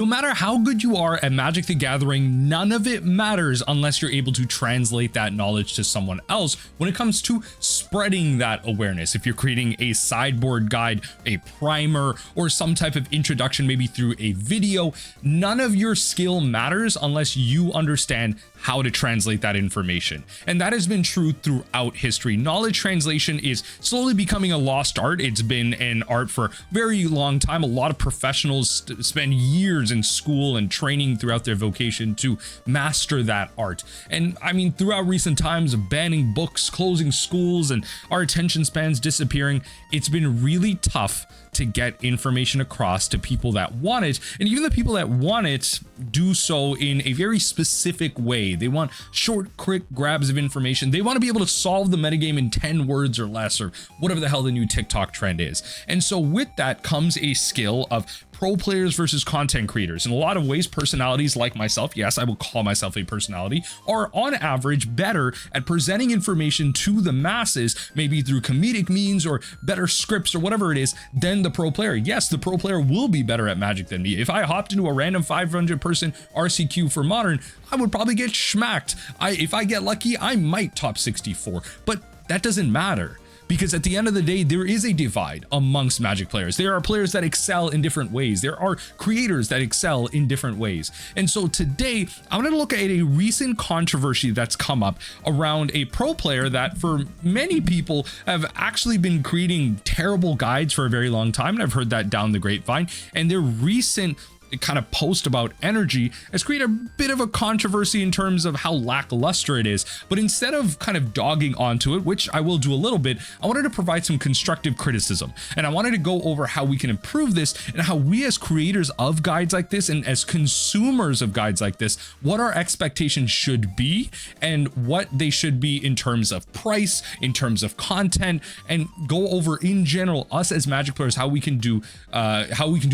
No matter how good you are at Magic the Gathering, none of it matters unless you're able to translate that knowledge to someone else when it comes to spreading that awareness. If you're creating a sideboard guide, a primer, or some type of introduction, maybe through a video, none of your skill matters unless you understand how to translate that information. And that has been true throughout history. Knowledge translation is slowly becoming a lost art. It's been an art for a very long time. A lot of professionals spend years in school and training throughout their vocation to master that art. And I mean, throughout recent times of banning books, closing schools, and our attention spans disappearing, it's been really tough to get information across to people that want it. And even the people that want it do so in a very specific way. They want short, quick grabs of information. They want to be able to solve the metagame in 10 words or less, or whatever the hell the new TikTok trend is. And so with that comes a skill of pro players versus content creators. In a lot of ways, personalities like myself, yes, I will call myself a personality, are on average better at presenting information to the masses, maybe through comedic means or better scripts or whatever it is, than the pro player. Yes, the pro player will be better at Magic than me. If I hopped into a random 500 person RCQ for Modern, I would probably get schmacked. If I get lucky, I might top 64, but that doesn't matter. Because at the end of the day, there is a divide amongst Magic players. There are players that excel in different ways. There are creators that excel in different ways. And so today, I'm going to look at a recent controversy that's come up around a pro player that for many people have actually been creating terrible guides for a very long time. And I've heard that down the grapevine. And their recent kind of post about energy has created a bit of a controversy in terms of how lackluster it is. But instead of kind of dogging onto it, which I will do a little bit, I wanted to provide some constructive criticism. And I wanted to go over how we can improve this and how we as creators of guides like this and as consumers of guides like this, what our expectations should be and what they should be in terms of price, in terms of content, and go over in general, us as Magic players, how we can do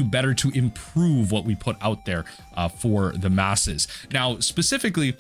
better to improve what we put out there for the masses. Now, specifically,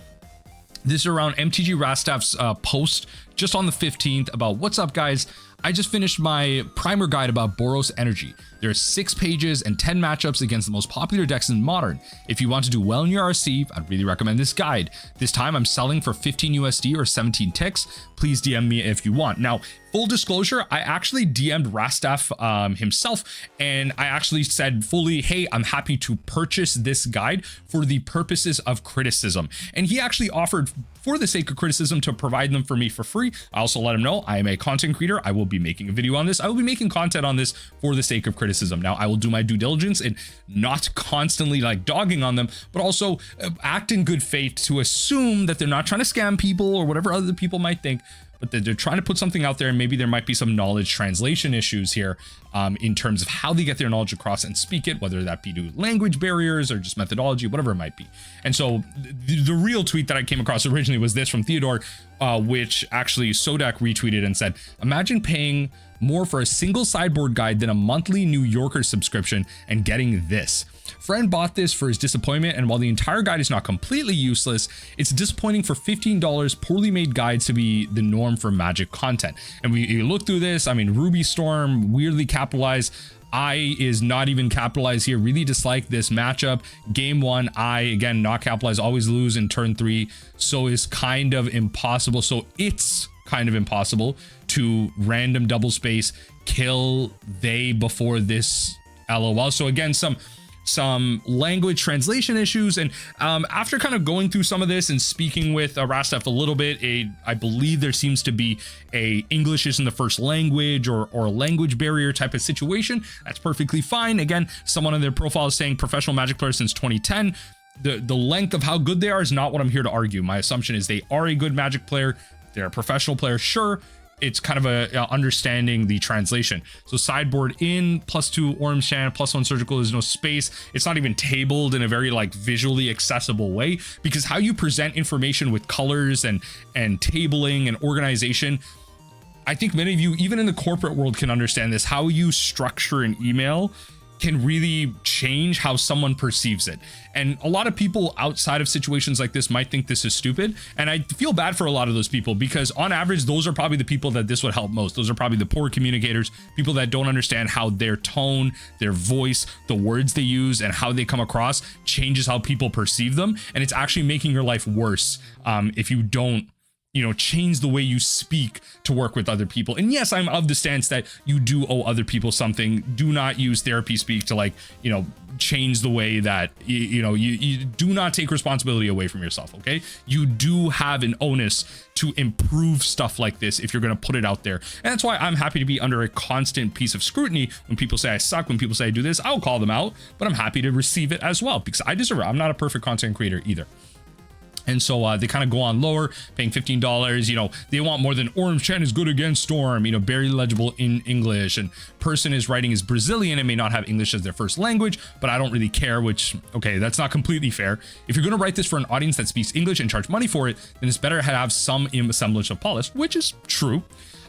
this is around MTG Rastaff's post just on the 15th about what's up, guys. I just finished my primer guide about Boros Energy. There are 6 pages and 10 matchups against the most popular decks in Modern. If you want to do well in your RC, I'd really recommend this guide. This time I'm selling for 15 USD or 17 ticks. Please DM me if you want. Now, full disclosure, I actually DM'd Rastaff himself, and I actually said fully, hey, I'm happy to purchase this guide for the purposes of criticism. And he actually offered, for the sake of criticism, to provide them for me for free. I also let him know I am a content creator. I will be making a video on this. I will be making content on this for the sake of criticism. Now, I will do my due diligence and not constantly like dogging on them, but also act in good faith to assume that they're not trying to scam people or whatever other people might think, but that they're trying to put something out there, and maybe there might be some knowledge translation issues here in terms of how they get their knowledge across and speak it, whether that be due to language barriers or just methodology, whatever it might be. And so the real tweet that I came across originally was this from Theodore, which actually Sodak retweeted and said, imagine paying more for a single sideboard guide than a monthly New Yorker subscription and getting this. Friend bought this for his disappointment, and while the entire guide is not completely useless, it's disappointing for $15 poorly made guides to be the norm for Magic content. And we look through this, I mean, Ruby Storm, weirdly capitalized. I is not even capitalized here. Really dislike this matchup. Game 1, I, again, not capitalized, always lose in turn 3. So is kind of impossible. So it's kind of impossible to random double space kill they before this LOL. So again, some language translation issues. And after kind of going through some of this and speaking with Rastaff a little bit, I believe there seems to be a English isn't the first language or a language barrier type of situation. That's perfectly fine. Again, someone on their profile is saying professional Magic player since 2010. The length of how good they are is not what I'm here to argue. My assumption is they are a good Magic player. They're a professional player, sure. It's kind of a understanding the translation. So sideboard in, +2 Orange Sand, +1 Surgical, there's no space. It's not even tabled in a very like visually accessible way, because how you present information with colors and tabling and organization, I think many of you, even in the corporate world, can understand this. How you structure an email can really change how someone perceives it. And a lot of people outside of situations like this might think this is stupid. And I feel bad for a lot of those people, because on average, those are probably the people that this would help most. Those are probably the poor communicators, people that don't understand how their tone, their voice, the words they use, and how they come across changes how people perceive them. And it's actually making your life worse if you don't, you know, change the way you speak to work with other people. And yes, I'm of the stance that you do owe other people something. Do not use therapy speak to, like, you know, change the way that you do not take responsibility away from yourself. Okay, you do have an onus to improve stuff like this if you're going to put it out there. And that's why I'm happy to be under a constant piece of scrutiny. When people say I suck, when people say I do this, I'll call them out, but I'm happy to receive it as well, because I deserve it. I'm not a perfect content creator either. And so they kind of go on lower, paying $15. You know, they want more than Orange Chan is good against Storm, you know, barely legible in English, and person is writing is Brazilian and may not have English as their first language, but I don't really care, which, okay, that's not completely fair. If you're going to write this for an audience that speaks English and charge money for it, then it's better to have some semblance of polish, which is true.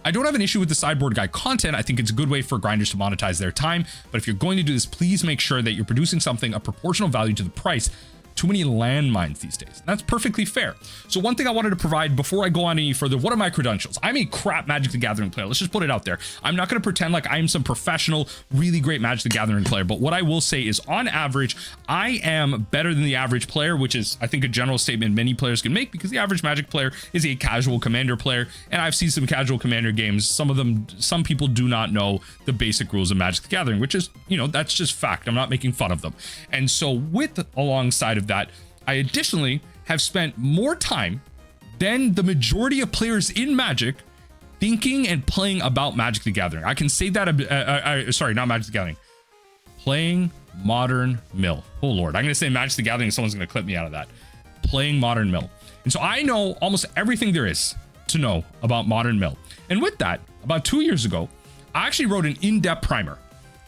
I don't have an issue with the sideboard guide content. I think it's a good way for grinders to monetize their time. But if you're going to do this, please make sure that you're producing something of proportional value to the price. Too many landmines these days. That's perfectly fair. So one thing I wanted to provide before I go on any further, what are my credentials? I'm a crap Magic the Gathering player. Let's just put it out there. I'm not going to pretend like I'm some professional, really great Magic the Gathering player, but what I will say is, on average, I am better than the average player, which is, I think, a general statement many players can make, because the average Magic player is a casual Commander player, and I've seen some casual Commander games. Some people do not know the basic rules of Magic the Gathering, which is, you know, that's just fact. I'm not making fun of them. And so alongside of that, I additionally have spent more time than the majority of players in Magic thinking and playing about Magic the Gathering. I can say that, sorry, not Magic the Gathering, playing Modern Mill. Oh Lord, I'm going to say Magic the Gathering and someone's going to clip me out of that. Playing Modern Mill. And so I know almost everything there is to know about Modern Mill. And with that, about 2 years ago, I actually wrote an in-depth primer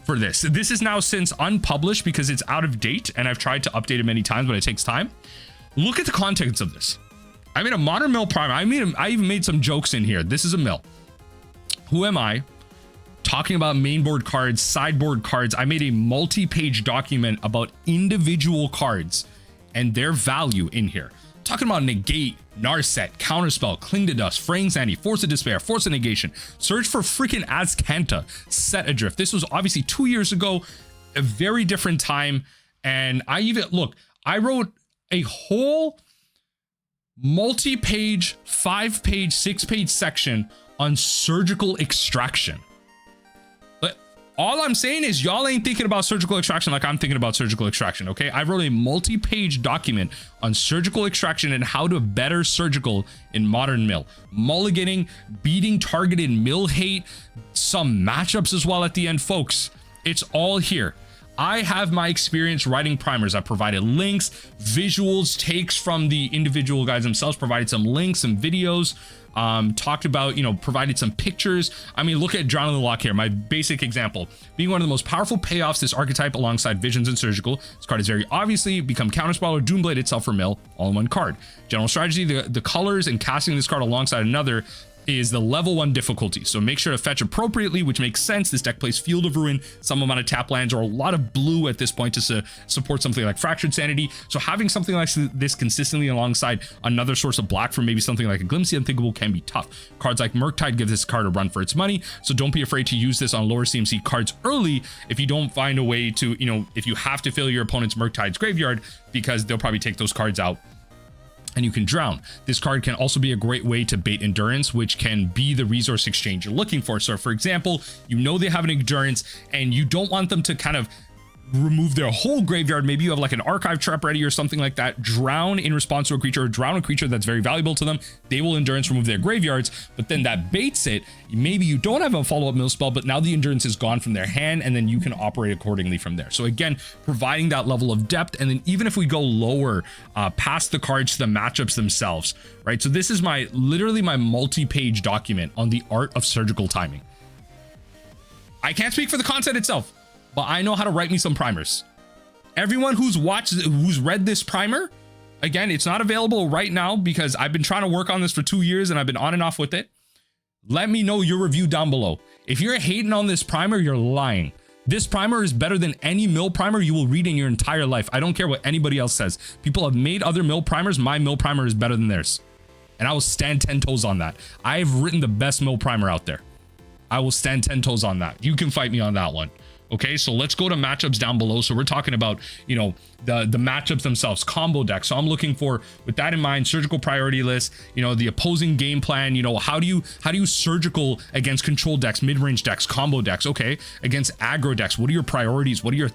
for this. This is now since unpublished because it's out of date, and I've tried to update it many times, but it takes time. Look at the contents of this. I made a Modern Mill primer. I even made some jokes in here. This is a mill. Who am I? Talking about mainboard cards, sideboard cards. I made a multi-page document about individual cards and their value in here. Talking about Negate, Narset, Counterspell, Cling to Dust, Fraying Sandy, Force of Despair, Force of Negation, Search for freaking Azcanta, Set Adrift. This was obviously 2 years ago, a very different time. And I wrote a whole multi-page, 5-page, 6-page section on surgical extraction. All I'm saying is y'all ain't thinking about surgical extraction like I'm thinking about surgical extraction, okay? I wrote a multi-page document on surgical extraction and how to better surgical in Modern Mill. Mulliganing, beating targeted mill hate, some matchups as well at the end, folks. It's all here. I have my experience writing primers. I provided links, visuals, takes from the individual guys themselves, provided some links and videos, talked about, you know, provided some pictures. I mean, look at Drown in the Lock here, my basic example. Being one of the most powerful payoffs, this archetype alongside Visions and Surgical. This card is very obviously become Counterspell or Doomblade itself for mill, all in one card. General strategy, the colors and casting this card alongside another is the level 1 difficulty, so make sure to fetch appropriately, which makes sense. This deck plays Field of Ruin, some amount of tap lands, or a lot of blue at this point to support something like Fractured Sanity. So having something like this consistently alongside another source of black for maybe something like a Glimpse of the Unthinkable can be tough. Cards like Murktide give this card a run for its money, so don't be afraid to use this on lower CMC cards early if you don't find a way to, you know, if you have to fill your opponent's Murktide's graveyard, because they'll probably take those cards out and you can drown. This card can also be a great way to bait endurance, which can be the resource exchange you're looking for. So for example, you know they have an endurance and you don't want them to kind of remove their whole graveyard. Maybe you have like an archive trap ready or something like that. Drown in response to a creature, or drown a creature that's very valuable to them. They will endurance remove their graveyards, but then that baits it. Maybe you don't have a follow-up mill spell, but now the endurance is gone from their hand, and then you can operate accordingly from there. So again, providing that level of depth. And then even if we go lower, past the cards to the matchups themselves, right? So this is literally my multi-page document on the art of surgical timing. I can't speak for the content itself, but I know how to write me some primers. Everyone who's read this primer, again, it's not available right now because I've been trying to work on this for 2 years and I've been on and off with it. Let me know your review down below. If you're hating on this primer, you're lying. This primer is better than any mill primer you will read in your entire life. I don't care what anybody else says. People have made other mill primers. My mill primer is better than theirs. And I will stand 10 toes on that. I have written the best mill primer out there. I will stand 10 toes on that. You can fight me on that one. Okay, so let's go to matchups down below. So we're talking about, you know, the matchups themselves, combo decks. So I'm looking for, with that in mind, surgical priority list, you know, the opposing game plan, you know, how do you surgical against control decks, mid-range decks, combo decks, okay, against aggro decks? What are your priorities? What are your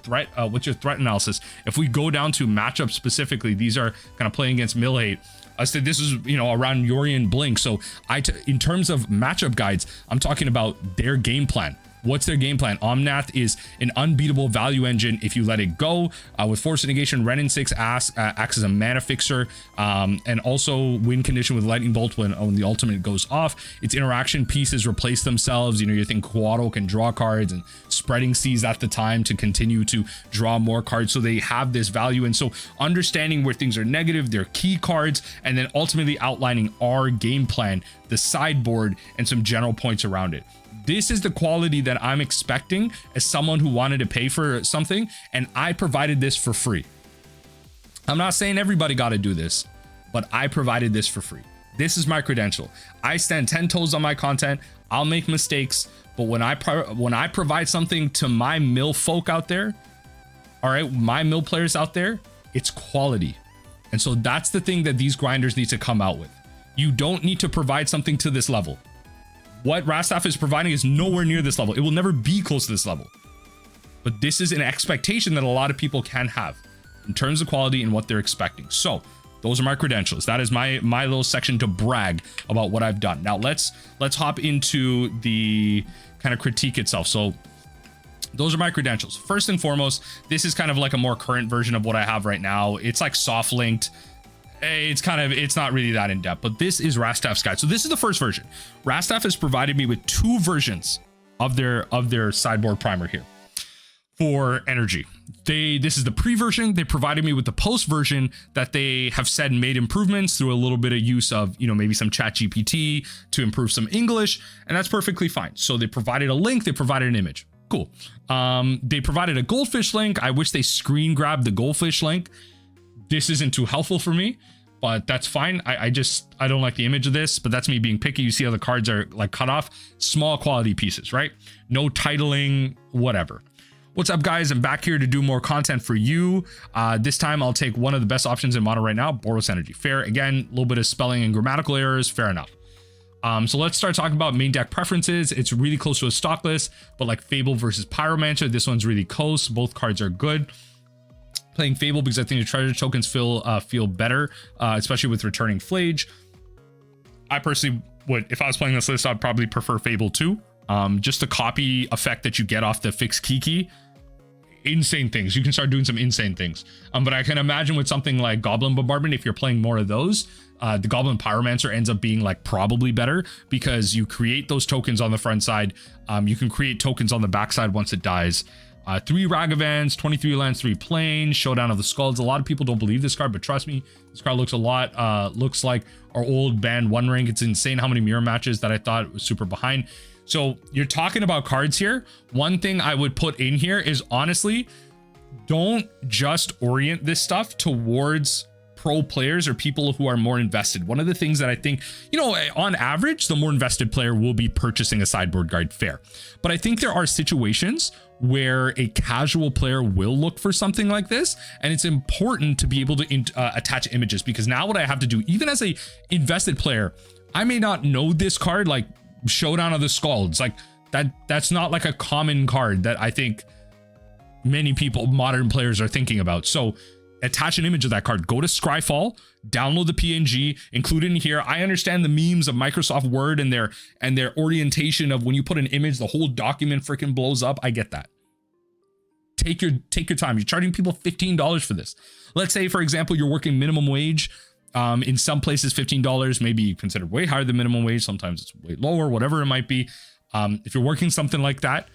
what's your threat analysis? If we go down to matchups specifically, these are kind of playing against mill hate. I said this is, you know, around Yori and Blink. So in terms of matchup guides, I'm talking about their game plan. What's their game plan? Omnath is an unbeatable value engine if you let it go. With Force Negation, Renin 6 acts as a mana fixer, and also win condition with Lightning Bolt when the ultimate goes off. Its interaction pieces replace themselves. You know, you think Quaddle can draw cards, and Spreading Seas at the time to continue to draw more cards. So they have this value. And so understanding where things are negative, their key cards, and then ultimately outlining our game plan, the sideboard, and some general points around it. This is the quality that I'm expecting as someone who wanted to pay for something, and I provided this for free. I'm not saying everybody got to do this, but I provided this for free. This is my credential. I stand 10 toes on my content. I'll make mistakes, but when I provide something to my mill folk out there, all right, my mill players out there, it's quality. And so that's the thing that these grinders need to come out with. You don't need to provide something to this level. What Rastaff is providing is nowhere near this level. It will never be close to this level. But this is an expectation that a lot of people can have in terms of quality and what they're expecting. So those are my credentials. That is my little section to brag about what I've done. Now let's hop into the kind of critique itself. So those are my credentials. First and foremost, this is kind of like a more current version of what I have right now. It's like soft linked. It's not really that in depth, but this is Rastaff's guide. So this is the first version. Rastaff has provided me with 2 versions of their sideboard primer here for energy. This is the pre-version. They provided me with the post version that they have said made improvements through a little bit of use of, you know, maybe some chat GPT to improve some English, and that's perfectly fine. So they provided a link, they provided an image. Cool. They provided a goldfish link. I wish they screen grabbed the goldfish link. This isn't too helpful for me, but that's fine. I don't like the image of this, but that's me being picky. You see how the cards are like cut off, small quality pieces, right? No titling, whatever. What's up, guys? I'm back here to do more content for you. This time I'll take one of the best options in Mono right now, Boros Energy. Fair. Again, a little bit of spelling and grammatical errors. Fair enough. So let's start talking about main deck preferences. It's really close to a stock list, but like Fable versus Pyromancer, this one's really close. Both cards are good. Playing Fable because I think the treasure tokens feel better, especially with returning Flage. I personally would, if I was playing this list, I'd probably prefer Fable too. Just the copy effect that you get off the fixed key. Insane things. You can start doing some insane things. But I can imagine with something like Goblin Bombardment, if you're playing more of those, the Goblin Pyromancer ends up being like probably better because you create those tokens on the front side. You can create tokens on the backside once it dies. 3 Ragavans, 23 lands, 3 planes, Showdown of the Skulls. A lot of people don't believe this card, but trust me, this card looks looks like our old band One Ring. It's insane how many mirror matches that I thought was super behind. So you're talking about cards here. One thing I would put in here is honestly, don't just orient this stuff towards pro players or people who are more invested. One of the things that I think, you know, on average, the more invested player will be purchasing a sideboard guide, fair. But I think there are situations where a casual player will look for something like this, and it's important to be able to attach images, because now what I have to do, even as a invested player, I may not know this card, like Showdown of the Skulls, like that's not like a common card that I think many people, modern players, are thinking about. So attach an image of that card. Go to Scryfall, download the PNG, include it in here. I understand the memes of Microsoft Word and their orientation of when you put an image, the whole document freaking blows up. I get that. Take your time. You're charging people $15 for this. Let's say, for example, you're working minimum wage. In some places, $15 may be considered way higher than minimum wage. Sometimes it's way lower, whatever it might be. If you're working something like that,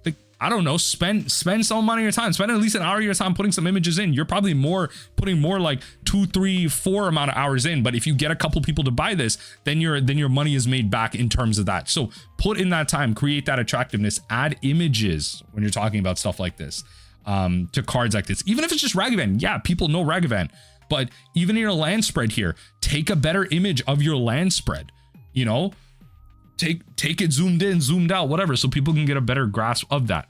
like I don't know, spend some amount of your time, spend at least an hour of your time putting some images in. You're probably putting more like 2, 3, 4 amount of hours in. But if you get a couple people to buy this, then your money is made back in terms of that. So put in that time, create that attractiveness, add images when you're talking about stuff like this, to cards like this. Even if it's just Ragavan, yeah, people know Ragavan, but even in your land spread here, take a better image of your land spread, you know, take it zoomed in, zoomed out, whatever, so people can get a better grasp of that.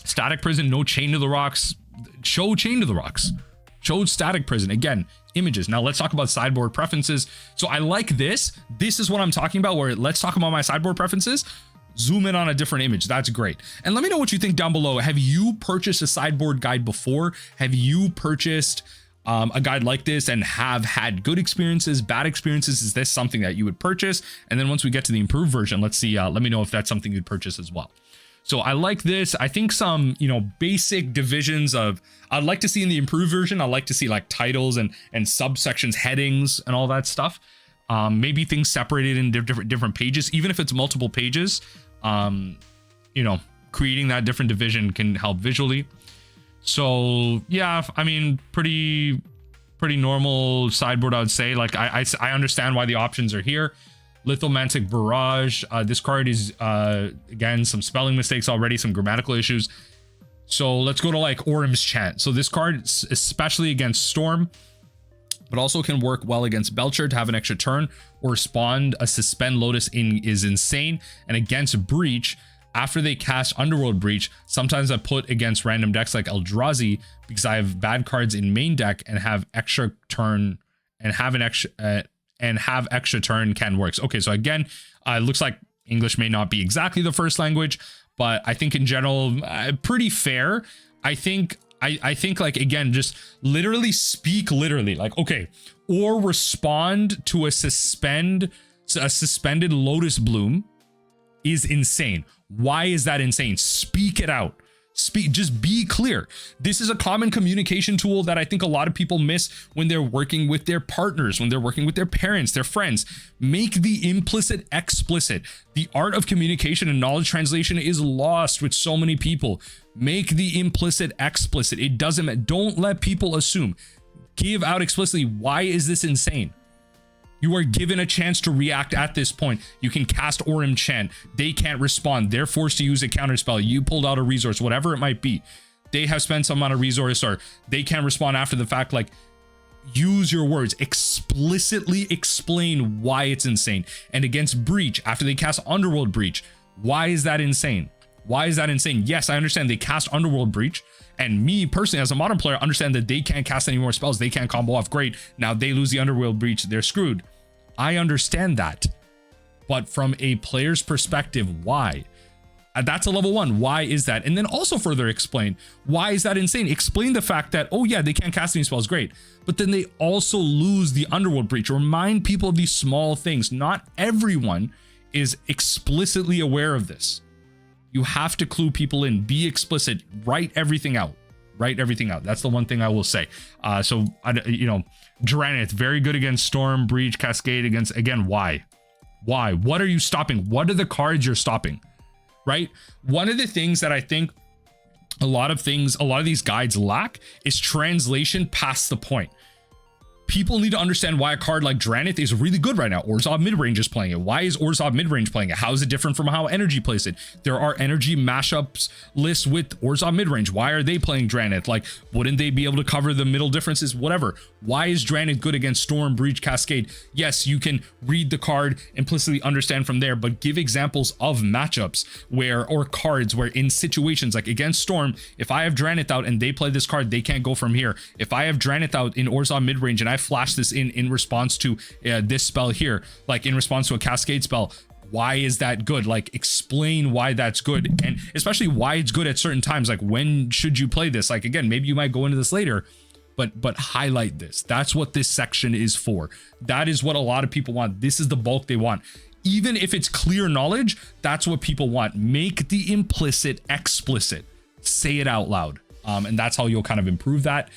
Static Prison, no Chain to the Rocks. Show Chain to the Rocks. Show Static Prison. Again, images. Now let's talk about sideboard preferences. So I like this. This is what I'm talking about, where let's talk about my sideboard preferences. Zoom in on a different image. That's great. And let me know what you think down below. Have you purchased a sideboard guide before? Have you purchased a guide like this and have had good experiences, bad experiences? Is this something that you would purchase? And then once we get to the improved version, let's see, let me know if that's something you'd purchase as well. So I like this. I think some, you know, basic divisions of, I'd like to see in the improved version, I'd like to see like titles and subsections, headings and all that stuff. Maybe things separated in different pages, even if it's multiple pages. You know, creating that different division can help visually. So yeah, I mean, pretty normal sideboard, I would say. Like I understand why the options are here. Lithomantic Barrage. This card is again some spelling mistakes already, some grammatical issues. So let's go to like Orim's Chant. So this card, especially against Storm, but also can work well against Belcher to have an extra turn, or spawned a Suspend Lotus is insane. And against Breach, after they cast Underworld Breach, sometimes I put against random decks like Eldrazi because I have bad cards in main deck and have extra turn and have extra turn can works. Okay, so again, it looks like English may not be exactly the first language, but I think in general, pretty fair. I think like, again, just literally speak literally, like, okay, or respond to a suspended Lotus Bloom is insane. Why is that insane? Speak it out. Just be clear. This is a common communication tool that I think a lot of people miss when they're working with their partners, when they're working with their parents, their friends. Make the implicit explicit. The art of communication and knowledge translation is lost with so many people. Make the implicit explicit. It doesn't, don't let people assume. Give out explicitly, why is this insane? You are given a chance to react at this point. You can cast Orim Chant. They can't respond. They're forced to use a counterspell. You pulled out a resource, whatever it might be. They have spent some amount of resource, or they can't respond after the fact. Like, use your words. Explicitly explain why it's insane. And against Breach, after they cast Underworld Breach, why is that insane? Why is that insane? Yes, I understand they cast Underworld Breach. And me personally, as a modern player, understand that they can't cast any more spells. They can't combo off. Great. Now they lose the Underworld Breach. They're screwed. I understand that. But from a player's perspective, why? That's a level 1. Why is that? And then also further explain, why is that insane? Explain the fact that, oh yeah, they can't cast any spells. Great. But then they also lose the Underworld Breach. Remind people of these small things. Not everyone is explicitly aware of this. You have to clue people in, be explicit, write everything out, That's the one thing I will say. So, you know, Duranith, very good against Storm, Breach, Cascade against, again, why? What are you stopping? What are the cards you're stopping, right? One of the things that I think a lot of these guides lack is translation past the point. People need to understand why a card like Duranith is really good right now. Orzhov Midrange is playing it. Why is Orzhov Midrange playing it? How is it different from how Energy plays it? There are Energy mashups lists with Orzhov Midrange. Why are they playing Duranith? Like, wouldn't they be able to cover the middle differences? Whatever. Why is Duranith good against Storm, Breach, Cascade? Yes, you can read the card, implicitly understand from there, but give examples of matchups or cards where in situations like against Storm, if I have Duranith out and they play this card, they can't go from here. If I have Duranith out in Orzhov Midrange and I flash this in response to this spell here, like in response to a Cascade spell, why is that good? Like, explain why that's good, and especially why it's good at certain times. Like, when should you play this? Like, again, maybe you might go into this later, but highlight this. That's what this section is for. That is what a lot of people want. This is the bulk they want. Even if it's clear knowledge, that's what people want. Make the implicit explicit. Say it out loud, and that's how you'll kind of improve that.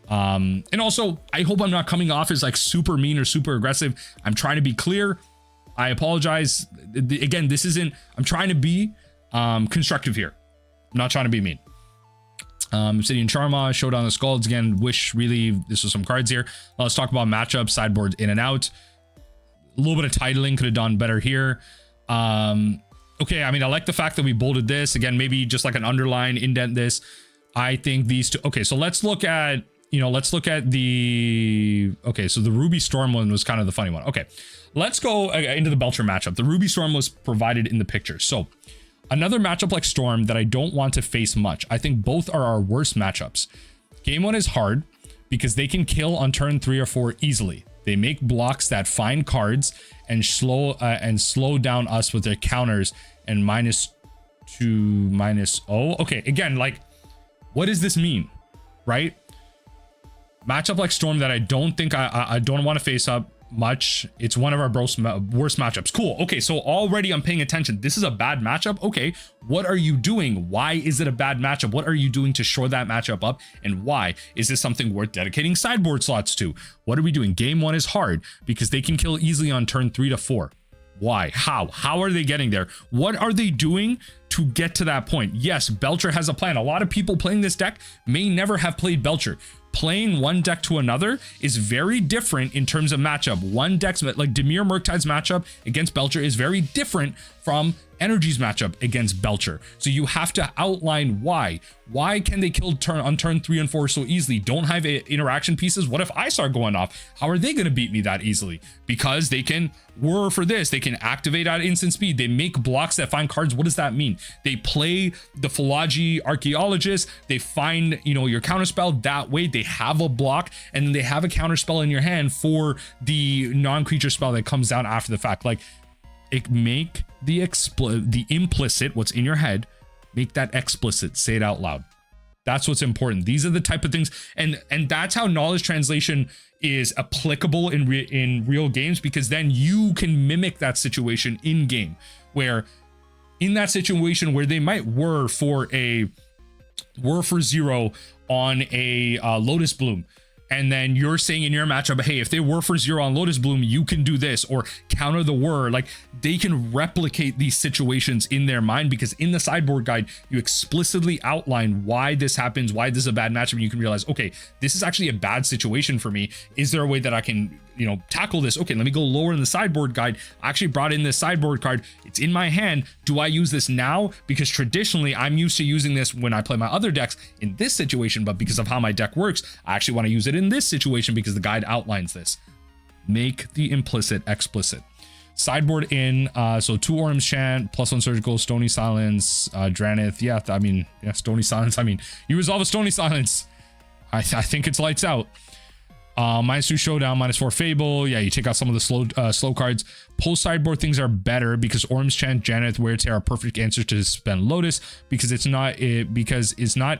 And also, I hope I'm not coming off as like super mean or super aggressive. I'm trying to be clear. I apologize. Again, I'm trying to be constructive here. not trying to be mean. Obsidian Charma, Showdown of the Skulls. Again, wish really this was some cards here. Let's talk about matchups, sideboard in and out. A little bit of titling could have done better here. Okay, I mean, I like the fact that we bolded this. Again, maybe just like an underline, indent this. I think these two. Okay, so let's look at, you know, let's look at the, okay, so the Ruby Storm one was kind of the funny one. Okay, let's go into the Belcher matchup. The Ruby Storm was provided in the picture. So another matchup like Storm that I don't want to face much. I think both are our worst matchups. Game 1 is hard because they can kill on turn 3 or 4 easily. They make blocks that find cards and slow down us with their counters and -2, -0. Okay, again, like, what does this mean, right? Matchup like Storm that I don't think I don't want to face up much. It's one of our worst matchups. Cool. Okay, so already I'm paying attention. This is a bad matchup. Okay, what are you doing? Why is it a bad matchup? What are you doing to shore that matchup up, and why? Is this something worth dedicating sideboard slots to? What are we doing? Game 1 is hard because they can kill easily on turn 3 to 4. Why? How are they getting there? What are they doing to get to that point? Yes, Belcher has a plan. A lot of people playing this deck may never have played Belcher. Playing one deck to another is very different in terms of matchup. One deck's, like Dimir Murktide's matchup against Belcher is very different from Energy's matchup against Belcher. So you have to outline why. Why can they kill on turn 3 and 4 so easily? Don't have interaction pieces. What if I start going off? How are they going to beat me that easily? Because they can whir for this. They can activate at instant speed. They make blocks that find cards. What does that mean? They play the Philology Archaeologist. They find, you know, your counterspell that way. They have a block and then they have a counterspell in your hand for the non-creature spell that comes down after the fact. Like, it make the implicit, what's in your head, make that explicit. Say it out loud. That's what's important. These are the type of things, and that's how knowledge translation is applicable in real games, because then you can mimic that situation in game, where in that situation where they might whir for 0 on a Lotus Bloom, and then you're saying in your matchup, hey, if they whir for 0 on Lotus Bloom, you can do this, or counter the whir. Like, they can replicate these situations in their mind, because in the sideboard guide, you explicitly outline why this happens, why this is a bad matchup, and you can realize, okay, this is actually a bad situation for me. Is there a way that I can, you know, tackle this? Okay, let me go lower in the sideboard guide. I actually brought in this sideboard card. It's in my hand. Do I use this now? Because traditionally, I'm used to using this when I play my other decks in this situation, but because of how my deck works, I actually want to use it in this situation because the guide outlines this. Make the implicit explicit. Sideboard in, so 2 Orm's Chant, +1 Surgical, Stony Silence, Dranith. Yeah, I mean, yeah, Stony Silence. I mean, you resolve a Stony Silence. I think it's lights out. -2 Showdown, -4 Fable. Yeah, you take out some of the slow cards. Post sideboard things are better because Orm's Chant, Janeth, Wear Tear are perfect answers to spend Lotus, because it's not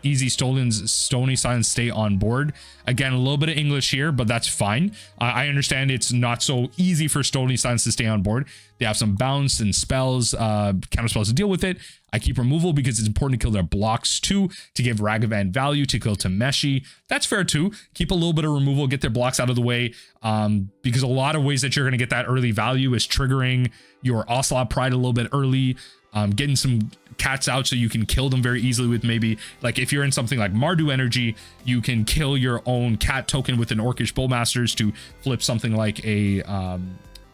easy. Stony Silence stay on board. Again, a little bit of English here, but that's fine. I understand it's not so easy for Stony Silence to stay on board. They have some bounce and spells, counter spells to deal with it. I keep removal because it's important to kill their blocks too, to give Ragavan value, to kill Tameshi. That's fair too. Keep a little bit of removal, get their blocks out of the way, because a lot of ways that you're going to get that early value is triggering your Ocelot Pride a little bit early, getting some cats out so you can kill them very easily with, maybe, like if you're in something like Mardu Energy, you can kill your own cat token with an Orcish Bowmasters to flip something like an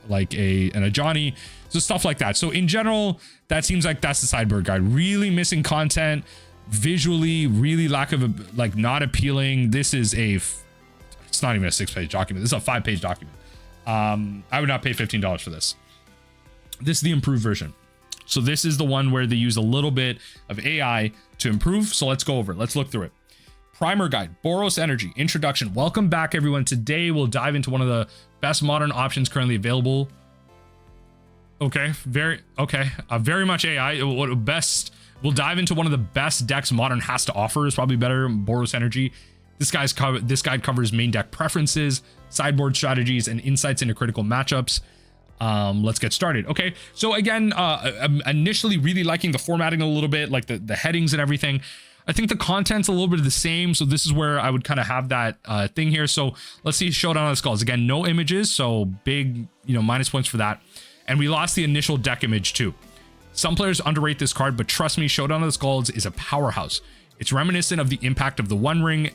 Ajani, so stuff like that. So in general, that seems like that's the sideboard guide. Really missing content, visually really lack of, like, not appealing. This is it's not even a 6-page document. This is a 5-page document. I would not pay $15 for this. This is the improved version. So this is the one where they use a little bit of AI to improve. So let's go over it. Let's look through it. Primer guide, Boros Energy, introduction. Welcome back, everyone. Today we'll dive into one of the best modern options currently available. Okay, very much AI. We'll dive into one of the best decks Modern has to offer. Is probably better. Boros Energy. This guide covers main deck preferences, sideboard strategies, and insights into critical matchups. Let's get started. Okay, so again, I'm initially really liking the formatting a little bit, like the headings and everything. I think the content's a little bit of the same, so this is where I would kind of have that thing here. So let's see, Showdown of the Skulls. Again, no images, so big, minus points for that. And we lost the initial deck image too. Some players underrate this card, but trust me, Showdown of the Skulls is a powerhouse. It's reminiscent of the impact of the One Ring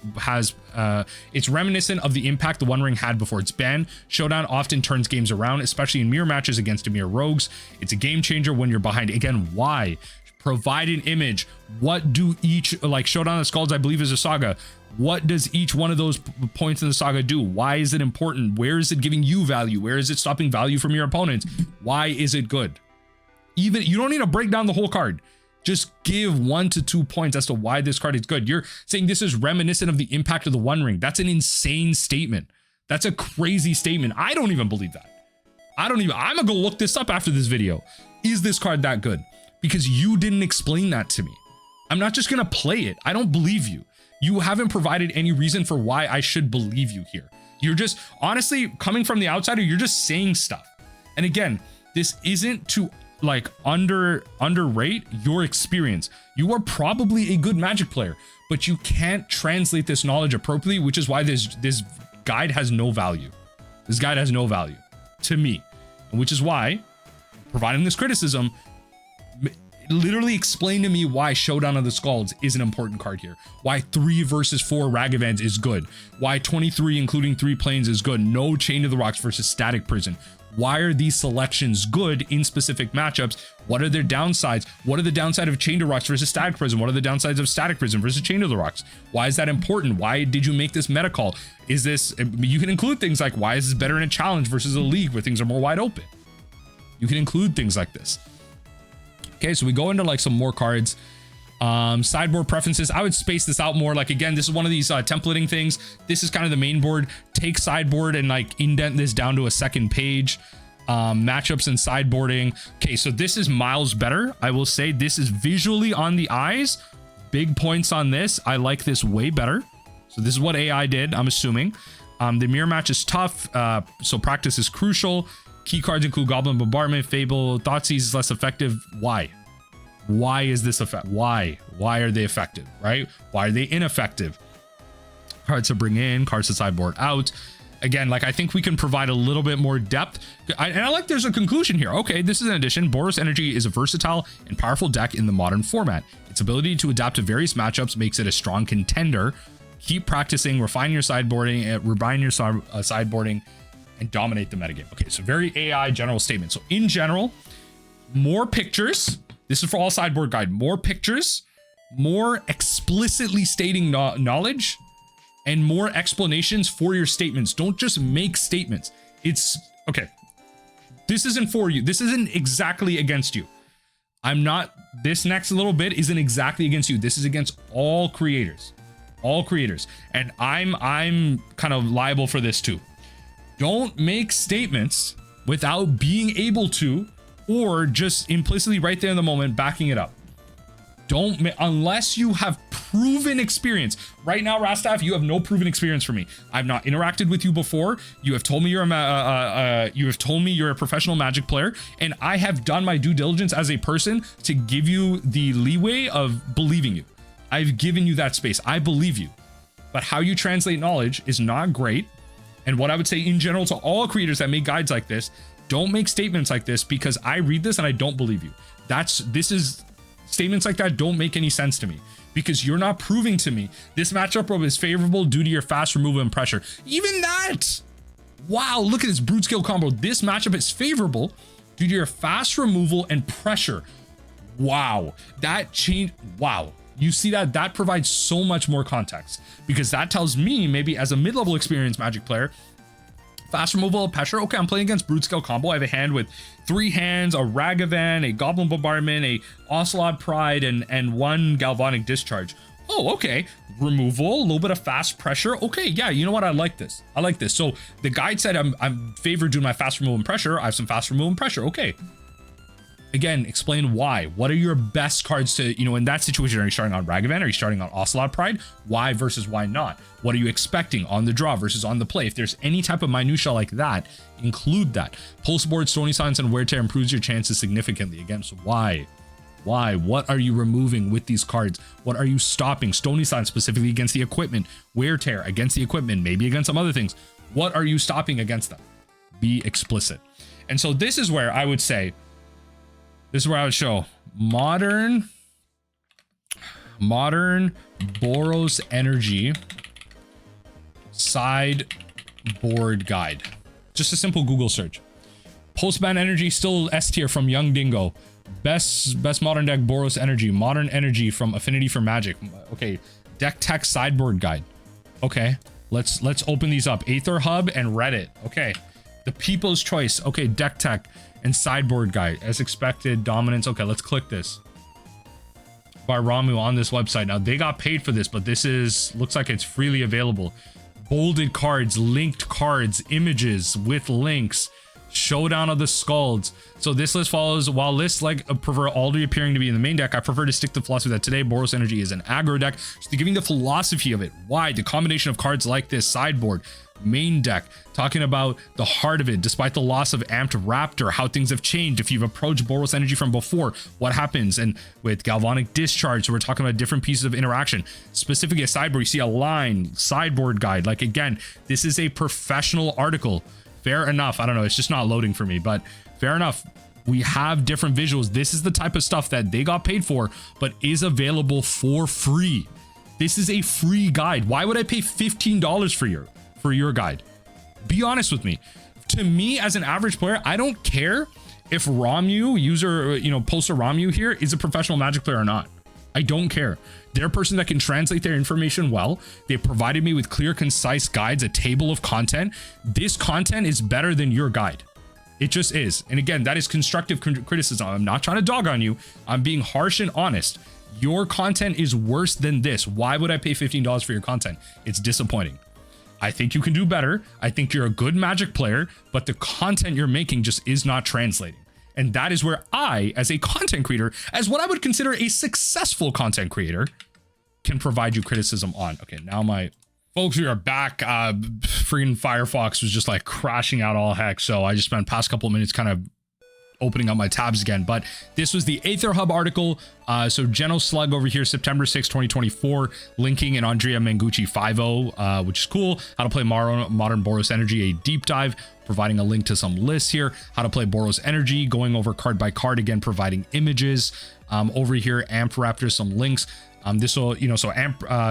it's reminiscent of the impact the One Ring had before its ban. Showdown often turns games around, especially in mirror matches against Emir rogues. It's a game changer when you're behind. Again, why? Provide an image. What do each, like Showdown of the Skulls, I believe is a saga. What does each one of those points in the saga do? Why is it important? Where is it giving you value? Where is it stopping value from your opponents? Why is it good? Even, you don't need to break down the whole card. Just give 1 to 2 points as to why this card is good. You're saying this is reminiscent of the impact of the One Ring. That's an insane statement. That's a crazy statement. I don't even believe that. I'm gonna go look this up after this video. Is this card that good? Because you didn't explain that to me. I'm not just gonna play it. I don't believe you. You haven't provided any reason for why I should believe you here. You're just, honestly, coming from the outsider, you're just saying stuff. And again, this isn't to like underrate your experience. You are probably a good Magic player, but you can't translate this knowledge appropriately, which is why this guide has no value. This guide has no value to me, and which is why providing this criticism, literally explain to me why Showdown of the Skulls is an important card here. Why 3 versus 4 Ragavans is good. Why 23 including 3 planes is good. No Chain of the Rocks versus Static Prison. Why are these selections good in specific matchups? What are their downsides? What are the downsides of Chain of the Rocks versus Static Prison? What are the downsides of Static Prison versus Chain of the Rocks? Why is that important? Why did you make this meta call? Is this, you can include things like, why is this better in a challenge versus a league where things are more wide open? You can include things like this. Okay, so we go into like some more cards. Sideboard preferences, I would space this out more. Like, again, this is one of these templating things. This is kind of the main board. Take sideboard and like indent this down to a second page. Matchups and sideboarding. Okay, so this is miles better. I will say this is visually on the eyes. Big points on this. I like this way better. So this is what AI did, I'm assuming. The mirror match is tough, so practice is crucial. Key cards include Goblin Bombardment, Fable, Thoughtseize is less effective. Why? Why is this effect? Why are they effective, right? Why are they ineffective? Cards to bring in, cards to sideboard out. Again, like, I think we can provide a little bit more depth. And I like there's a conclusion here. Okay, this is an addition. Boros Energy is a versatile and powerful deck in the modern format. Its ability to adapt to various matchups makes it a strong contender. Keep practicing, refine your sideboarding, and dominate the metagame. Okay, so very AI general statement. So in general, more pictures. This is for all sideboard guide. More pictures, more explicitly stating knowledge, and more explanations for your statements. Don't just make statements. It's okay. This isn't for you. This isn't exactly against you. I'm not, this next little bit isn't exactly against you. This is against all creators, and I'm kind of liable for this too. Don't make statements without being able to, or just implicitly right there in the moment backing it up. Don't, unless you have proven experience. Right now, Rastav, you have no proven experience for me. I've not interacted with you before. You have told me you're a professional Magic player, and I have done my due diligence as a person to give you the leeway of believing you. I've given you that space. I believe you. But how you translate knowledge is not great. And what I would say in general to all creators that make guides like this, don't make statements like this, because I read this and I don't believe you. Statements like that don't make any sense to me, because you're not proving to me this matchup is favorable due to your fast removal and pressure. Even that, wow, look at this brute skill combo. This matchup is favorable due to your fast removal and pressure. Wow, that changed. Wow, you see that provides so much more context, because that tells me, maybe as a mid-level experienced Magic player, fast removal, pressure. Okay, I'm playing against brute scale combo. I have a hand with 3 hands, a Ragavan, a Goblin Bombardment, a Ocelot Pride, and 1 Galvanic Discharge. Oh, okay. Removal, a little bit of fast pressure. Okay, yeah, you know what? I like this. So the guide said I'm favored doing my fast removal and pressure. I have some fast removal and pressure. Okay. Again, explain why. What are your best cards to, in that situation? Are you starting on Ragavan? Are you starting on Ocelot Pride? Why versus why not? What are you expecting on the draw versus on the play? If there's any type of minutia like that, include that. Pulse Board, Stony Silence, and Wear Tear improves your chances significantly. Again, so why? What are you removing with these cards? What are you stopping? Stony Silence specifically against the equipment. Wear Tear against the equipment, maybe against some other things. What are you stopping against them? Be explicit. And so this is where I would say, This is where I would show modern Boros Energy sideboard guide. Just a simple Google search. Post-ban energy still S tier from Young Dingo. Best modern deck Boros Energy. Modern Energy from Affinity for Magic. Okay, deck tech sideboard guide. Okay, let's open these up. Aether Hub and Reddit. Okay, the People's Choice. Okay, deck tech and sideboard guide as expected. Dominance. Okay, let's click this. By Ramu on this website. Now they got paid for this, but this looks like it's freely available. Bolded cards, linked cards, images with links. Showdown of the Skalds. So this list follows, while lists like prefer already appearing to be in the main deck, I prefer to stick to the philosophy that today Boros Energy is an aggro deck. Just giving the philosophy of it. Why? The combination of cards like this, sideboard, main deck, talking about the heart of it, despite the loss of Amped Raptor, how things have changed. If you've approached Boros Energy from before, what happens? And with Galvanic Discharge, so we're talking about different pieces of interaction. Specifically a sideboard, you see a line, sideboard guide. Like again, this is a professional article. Fair enough. I don't know. It's just not loading for me, but fair enough. We have different visuals. This is the type of stuff that they got paid for, but is available for free. This is a free guide. Why would I pay $15 for your guide? Be honest with me. To me, as an average player, I don't care if Ramu user, poster Ramu here is a professional Magic player or not. I don't care. They're a person that can translate their information well. They provided me with clear, concise guides, a table of content. This content is better than your guide. It just is. And again, that is constructive criticism. I'm not trying to dog on you. I'm being harsh and honest. Your content is worse than this. Why would I pay $15 for your content? It's disappointing. I think you can do better. I think you're a good Magic player, but the content you're making just is not translating. And that is where I, as a content creator, as what I would consider a successful content creator, can provide you criticism on. Okay, now my folks, we are back. Freaking Firefox was just like crashing out all heck. So I just spent past couple of minutes kind of opening up my tabs again. But this was the Aether Hub article. So Geno Slug over here, September 6, 2024, linking in Andrea Mengucci 5.0, which is cool. How to play modern Boros Energy, a deep dive, providing a link to some lists here. How to play Boros Energy, going over card by card, again, providing images. Over here, Amped Raptor, some links. This will,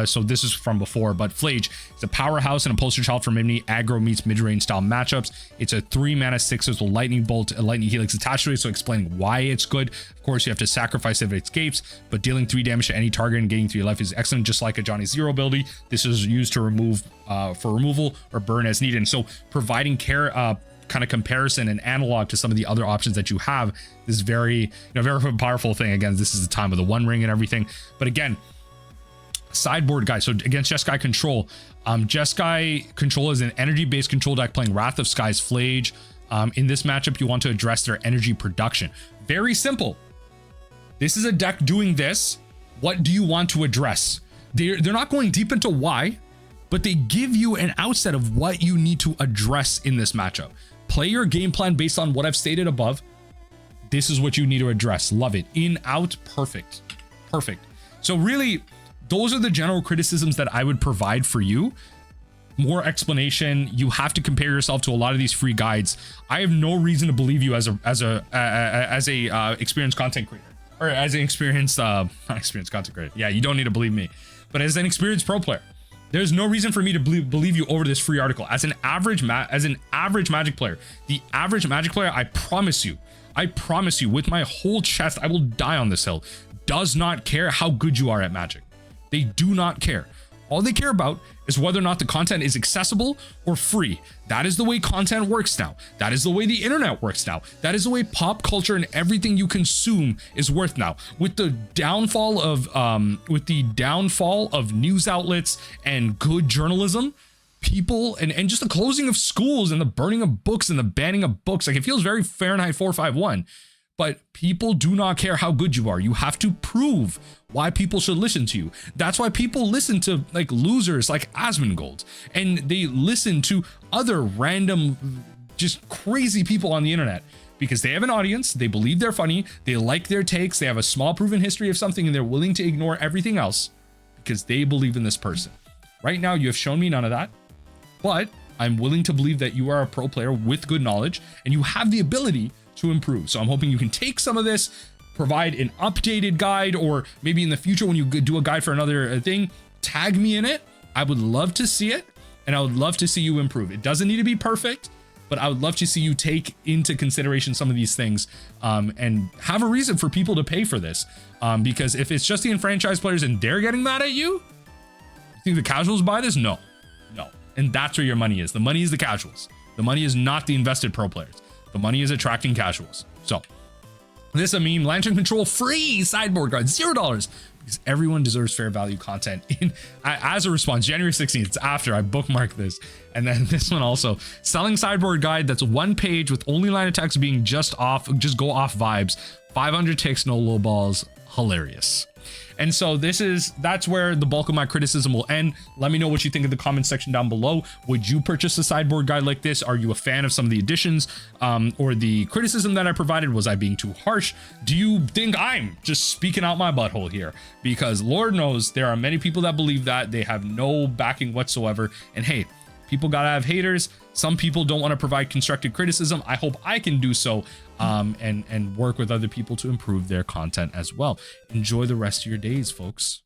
so this is from before, but Flage is a powerhouse and a poster child for many aggro meets mid-range style matchups. It's a 3-mana 6 with Lightning Bolt, a Lightning Helix attached to it, so explaining why it's good. Of course, you have to sacrifice if it escapes, but dealing 3 damage to any target and gaining 3 life is excellent, just like a Johnny Zero ability. This is used to remove, for removal or burn as needed. And so providing care, kind of comparison and analog to some of the other options that you have is very, very powerful thing. Again, this is the time of the One Ring and everything. But again, sideboard guy. So against Jeskai Control, Jeskai Control is an energy-based control deck playing Wrath of Sky's Flage. In this matchup, you want to address their energy production. Very simple. This is a deck doing this. What do you want to address? They're not going deep into why, but they give you an outset of what you need to address in this matchup. Play your game plan based on what I've stated above. This is what you need to address. Love it. In, out, perfect. Perfect. So really, those are the general criticisms that I would provide for you. More explanation. You have to compare yourself to a lot of these free guides. I have no reason to believe you as a experienced content creator, or as an experienced not experienced content creator. Yeah, you don't need to believe me, but as an experienced pro player, there's no reason for me to believe you over this free article. As an average Magic player, the average Magic player, I promise you, with my whole chest, I will die on this hill, does not care how good you are at Magic. They do not care. All they care about is whether or not the content is accessible or free. That is the way content works now. That is the way the internet works now. That is the way pop culture and everything you consume is worth now. With the downfall of news outlets and good journalism, people and just the closing of schools and the burning of books and the banning of books, like it feels very Fahrenheit 451. But people do not care how good you are. You have to prove why people should listen to you. That's why people listen to like losers like Asmongold, and they listen to other random, just crazy people on the internet because they have an audience. They believe they're funny. They like their takes. They have a small proven history of something, and they're willing to ignore everything else because they believe in this person. Right now, you have shown me none of that, but I'm willing to believe that you are a pro player with good knowledge, and you have the ability to improve. So I'm hoping you can take some of this, provide an updated guide, or maybe in the future when you do a guide for another thing, tag me in it. I would love to see it, and I would love to see you improve. It doesn't need to be perfect, but I would love to see you take into consideration some of these things, and have a reason for people to pay for this. Because if it's just the enfranchised players and they're getting mad at you, think the casuals buy this? No. And that's where your money is. The money is the casuals. The money is not the invested pro players. The money is attracting casuals. So this a meme, Lantern Control free sideboard guard, $0, because everyone deserves fair value content. As a response, January 16th, it's after I bookmarked this. And then this one also, selling sideboard guide that's 1 page with only line of text being just go off vibes, 500 ticks, no low balls, hilarious. And so that's where the bulk of my criticism will end. Let me know what you think in the comment section down below. Would you purchase a sideboard guide like this? Are you a fan of some of the additions, or the criticism that I provided? Was I being too harsh? Do you think I'm just speaking out my butthole here? Because Lord knows there are many people that believe that. They have no backing whatsoever. And hey, people gotta have haters. Some people don't want to provide constructive criticism. I hope I can do so, and work with other people to improve their content as well. Enjoy the rest of your days, folks.